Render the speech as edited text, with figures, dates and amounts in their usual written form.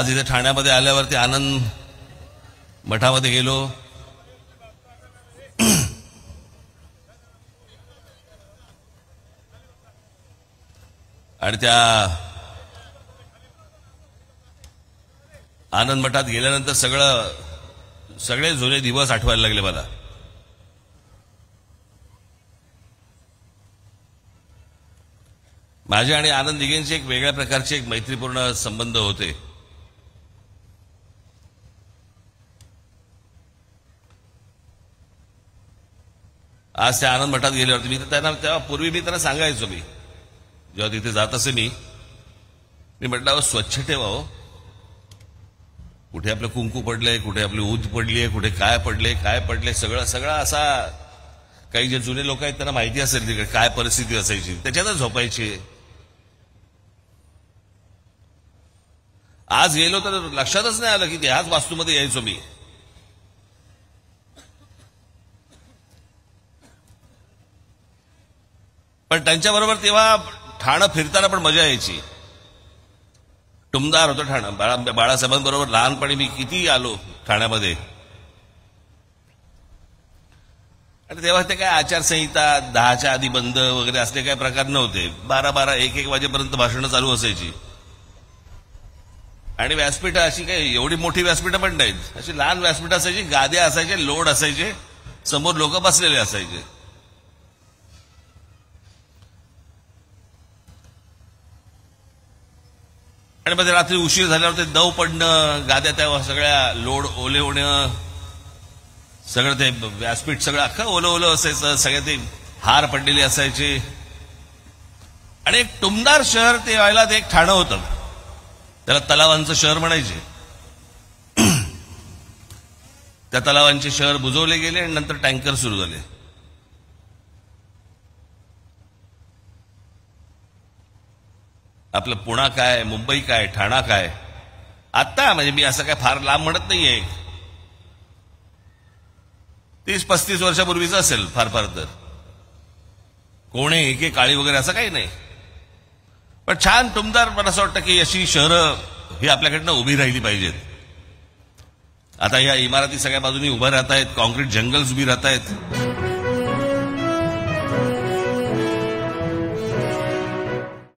आज इथे ठाण्यामध्ये आल्यावरती आनंद मठामध्ये गेलो. आणि त्या आनंद मठात गेल्यानंतर सगळे जुने दिवस आठवायला लागले मला. माझे आणि आनंद दिघेंचे एक वेगळ्या प्रकारचे एक मैत्रीपूर्ण संबंध होते. आज त्या आनंद मठात गेल्यावरती मी त्यांना तेव्हा पूर्वी मी त्यांना सांगायचो, मी जेव्हा तिथे जात असे मी म्हटलं स्वच्छ ठेवा हो. कुठे आपलं कुंकू पडलंय, कुठे आपली ऊद पडलीय, कुठे काय पडले सगळं असा. काही जे जुने लोक आहेत त्यांना माहिती असेल तिकडे काय परिस्थिती असायची, त्याच्यातच झोपायची. आज गेलो तर लक्षातच नाही आलं की ह्याच वास्तूमध्ये यायचो मी. पण त्यांच्याबरोबर तेव्हा ठाणं फिरताना पण मजा यायची. टुमदार होतं ठाणं. बाळासाहेबांबरोबर लहानपणी मी किती आलो ठाण्यामध्ये. आणि तेव्हा ते काय आचारसंहिता 10च्या आधी बंद वगैरे असले काही प्रकार नव्हते. 12 1 वाजेपर्यंत भाषणं चालू असायची. आणि व्यासपीठं अशी काही एवढी मोठी व्यासपीठं पण नाहीत, अशी लहान व्यासपीठं असायची. गाद्या असायचे, लोड असायचे, समोर लोक बसलेले असायचे. आणि मग रात्री उशीर झाल्यावर ते दव पडणं, गाद्या त्या सगळ्या लोड ओले होणं, सगळं ते व्यासपीठ सगळं अख्खं ओलं असायचं. सगळे ते हार पडलेले असायचे. आणि एक टुमदार शहर ते व्हायला ते एक ठाणं होतं. त्याला तलावांचं शहर म्हणायचे. त्या तलावांचे शहर बुजवले गेले आणि नंतर टँकर सुरू झाले. आपलं पुणा काय, मुंबई काय, ठाणा काय. आता म्हणजे मी असं काय फार लांब म्हणत नाहीये, 30-35 वर्षापूर्वीच असेल फार तर. कोणे एके काळी वगैरे असं काही नाही. पण छान टुमदार. मला असं वाटतं की अशी शहरं ही आपल्याकडनं उभी राहिली पाहिजेत. आता या इमारती सगळ्या बाजूनी उभ्या राहत आहेत, कॉन्क्रीट जंगल्स उभी राहत आहेत.